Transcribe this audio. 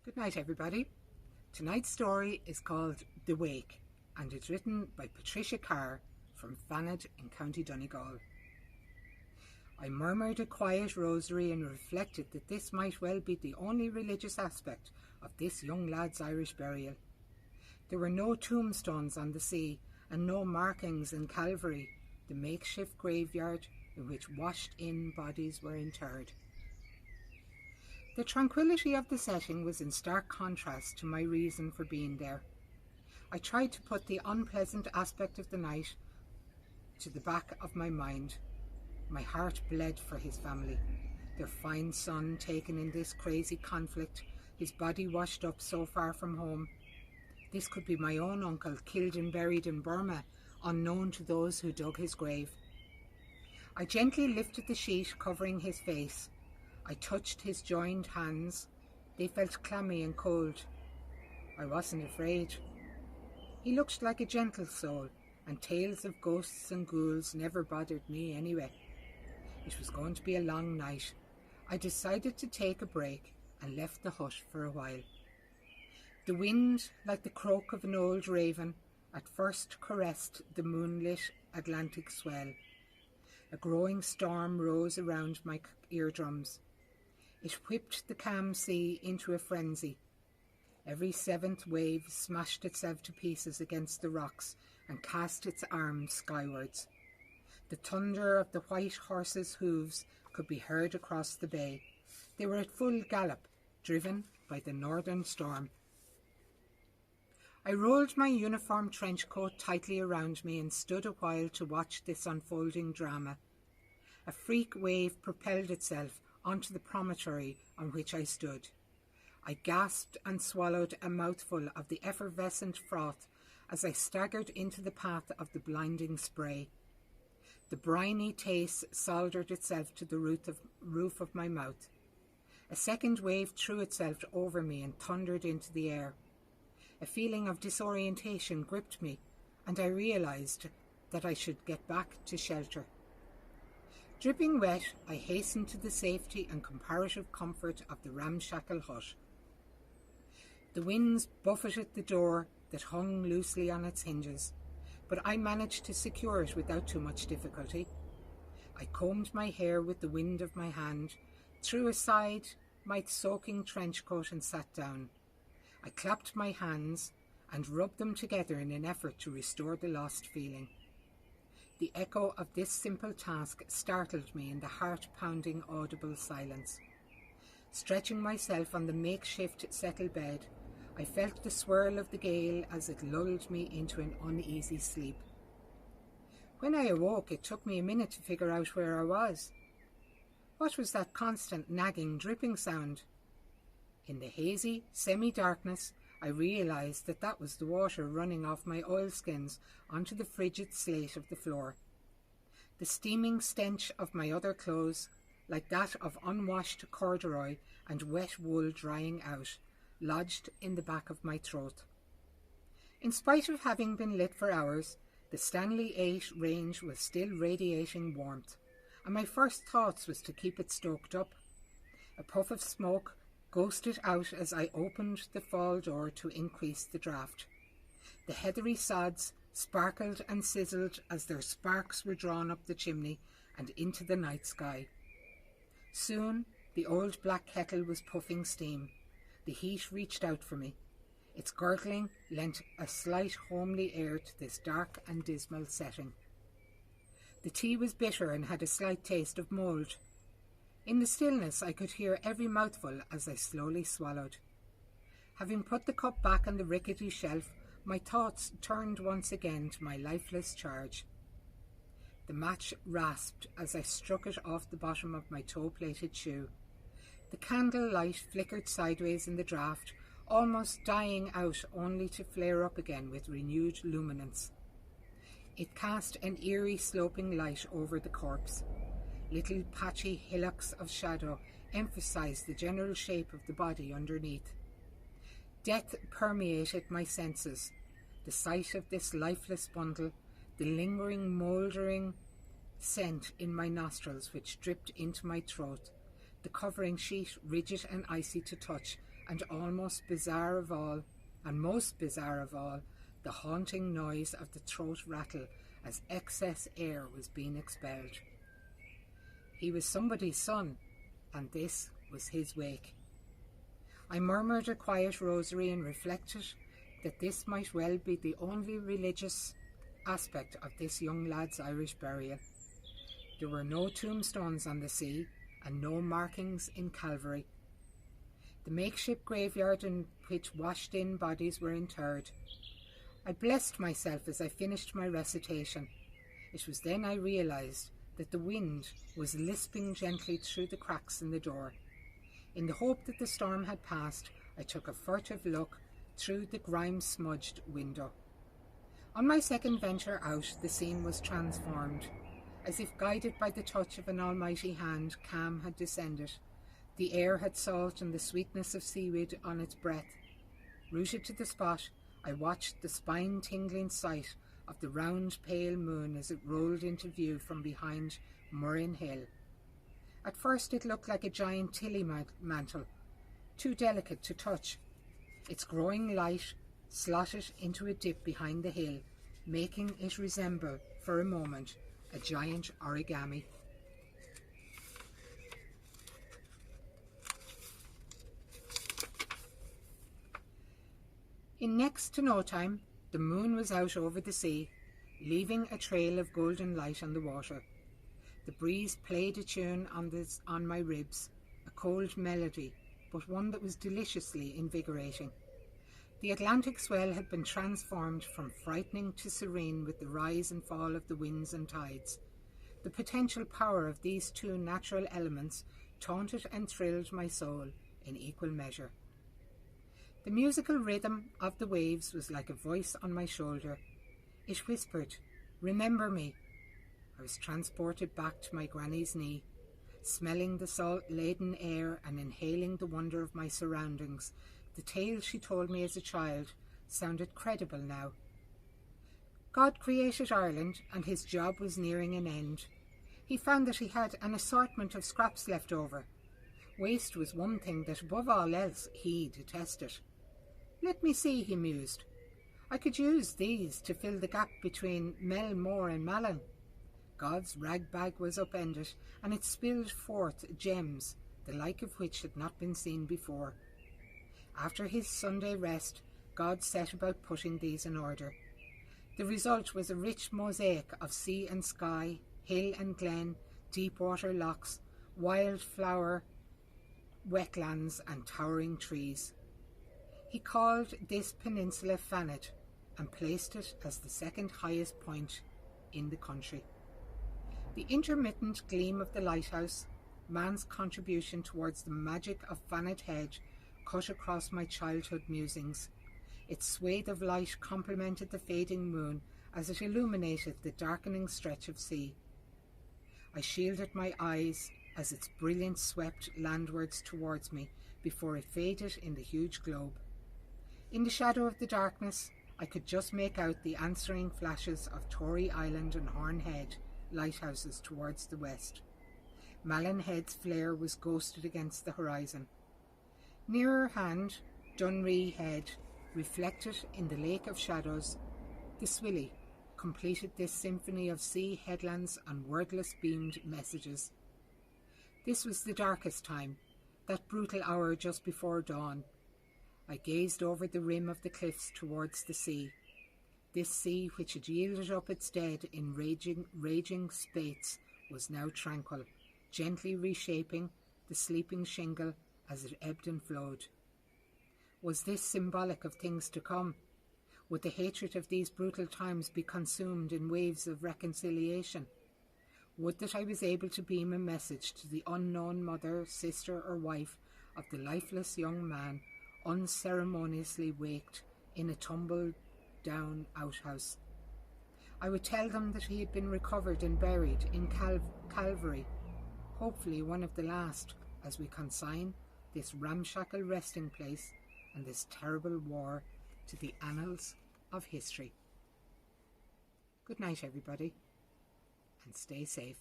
Good night, everybody. Tonight's story is called The Wake and it's written by Patricia Carr from Fanad in County Donegal. I murmured a quiet rosary and reflected that this might well be the only religious aspect of this young lad's Irish burial. There were no tombstones on the sea and no markings in Calvary, the makeshift graveyard in which washed-in bodies were interred. The tranquillity of the setting was in stark contrast to my reason for being there. I tried to put the unpleasant aspect of the night to the back of my mind. My heart bled for his family, their fine son taken in this crazy conflict, his body washed up so far from home. This could be my own uncle, killed and buried in Burma, unknown to those who dug his grave. I gently lifted the sheet covering his face. I touched his joined hands. They felt clammy and cold. I wasn't afraid. He looked like a gentle soul, and tales of ghosts and ghouls never bothered me anyway. It was going to be a long night. I decided to take a break and left the hut for a while. The wind, like the croak of an old raven, at first caressed the moonlit Atlantic swell. A growing storm rose around my eardrums. It whipped the calm sea into a frenzy. Every seventh wave smashed itself to pieces against the rocks and cast its arms skywards. The thunder of the white horses' hooves could be heard across the bay. They were at full gallop, driven by the northern storm. I rolled my uniform trench coat tightly around me and stood a while to watch this unfolding drama. A freak wave propelled itself onto the promontory on which I stood. I gasped and swallowed a mouthful of the effervescent froth as I staggered into the path of the blinding spray. The briny taste soldered itself to the roof of my mouth. A second wave threw itself over me and thundered into the air. A feeling of disorientation gripped me, and I realized that I should get back to shelter. Dripping wet, I hastened to the safety and comparative comfort of the ramshackle hut. The winds buffeted the door that hung loosely on its hinges, but I managed to secure it without too much difficulty. I combed my hair with the wind of my hand, threw aside my soaking trench coat and sat down. I clapped my hands and rubbed them together in an effort to restore the lost feeling. The echo of this simple task startled me in the heart-pounding audible silence. Stretching myself on the makeshift settle bed, I felt the swirl of the gale as it lulled me into an uneasy sleep. When I awoke, it took me a minute to figure out where I was. What was that constant nagging, dripping sound? In the hazy, semi-darkness, I realised that was the water running off my oilskins onto the frigid slate of the floor. The steaming stench of my other clothes, like that of unwashed corduroy and wet wool drying out, lodged in the back of my throat. In spite of having been lit for hours, the Stanley 8 range was still radiating warmth, and my first thoughts was to keep it stoked up. A puff of smoke ghosted out as I opened the fall door to increase the draught. The heathery sods sparkled and sizzled as their sparks were drawn up the chimney and into the night sky. Soon the old black kettle was puffing steam. The heat reached out for me. Its gurgling lent a slight homely air to this dark and dismal setting. The tea was bitter and had a slight taste of mould. In the stillness I could hear every mouthful as I slowly swallowed. Having put the cup back on the rickety shelf, my thoughts turned once again to my lifeless charge. The match rasped as I struck it off the bottom of my toe-plated shoe. The candle light flickered sideways in the draught, almost dying out only to flare up again with renewed luminance. It cast an eerie sloping light over the corpse. Little patchy hillocks of shadow emphasized the general shape of the body underneath. Death permeated my senses. The sight of this lifeless bundle, the lingering, mouldering scent in my nostrils which dripped into my throat, the covering sheet rigid and icy to touch and almost bizarre of all, and most bizarre of all, the haunting noise of the throat rattle as excess air was being expelled. He was somebody's son, and this was his wake. I murmured a quiet rosary and reflected that this might well be the only religious aspect of this young lad's Irish burial. There were no tombstones on the sea and no markings in Calvary. The makeshift graveyard in which washed-in bodies were interred. I blessed myself as I finished my recitation. It was then I realised that the wind was lisping gently through the cracks in the door. In the hope that the storm had passed, I took a furtive look through the grime-smudged window. On my second venture out, the scene was transformed. As if guided by the touch of an almighty hand, calm had descended. The air had salt and the sweetness of seaweed on its breath. Rooted to the spot, I watched the spine-tingling sight of the round, pale moon as it rolled into view from behind Murrin Hill. At first it looked like a giant tilly mantle, too delicate to touch. Its growing light slotted into a dip behind the hill, making it resemble, for a moment, a giant origami. In next to no time, the moon was out over the sea, leaving a trail of golden light on the water. The breeze played a tune on my ribs, a cold melody, but one that was deliciously invigorating. The Atlantic swell had been transformed from frightening to serene with the rise and fall of the winds and tides. The potential power of these two natural elements taunted and thrilled my soul in equal measure. The musical rhythm of the waves was like a voice on my shoulder. It whispered, "Remember me." I was transported back to my granny's knee, smelling the salt-laden air and inhaling the wonder of my surroundings. The tales she told me as a child sounded credible now. God created Ireland, and his job was nearing an end. He found that he had an assortment of scraps left over. Waste was one thing that above all else he detested. "Let me see," he mused. "I could use these to fill the gap between Mel, Moore and Malin." God's rag bag was upended, and it spilled forth gems, the like of which had not been seen before. After his Sunday rest, God set about putting these in order. The result was a rich mosaic of sea and sky, hill and glen, deep water lochs, wildflower wetlands and towering trees. He called this peninsula Fanad and placed it as the second highest point in the country. The intermittent gleam of the lighthouse, man's contribution towards the magic of Fanad Head, cut across my childhood musings. Its swathe of light complemented the fading moon as it illuminated the darkening stretch of sea. I shielded my eyes as its brilliance swept landwards towards me before it faded in the huge globe. In the shadow of the darkness, I could just make out the answering flashes of Tory Island and Horn Head lighthouses towards the west. Malin Head's flare was ghosted against the horizon. Nearer hand, Dunree Head, reflected in the lake of shadows. The Swilly completed this symphony of sea headlands and wordless beamed messages. This was the darkest time, that brutal hour just before dawn. I gazed over the rim of the cliffs towards the sea. This sea, which had yielded up its dead in raging spates, was now tranquil, gently reshaping the sleeping shingle as it ebbed and flowed. Was this symbolic of things to come? Would the hatred of these brutal times be consumed in waves of reconciliation? Would that I was able to beam a message to the unknown mother, sister or wife of the lifeless young man unceremoniously waked in a tumble-down outhouse. I would tell them that he had been recovered and buried in Calvary, hopefully one of the last, as we consign this ramshackle resting place and this terrible war to the annals of history. Good night, everybody, and stay safe.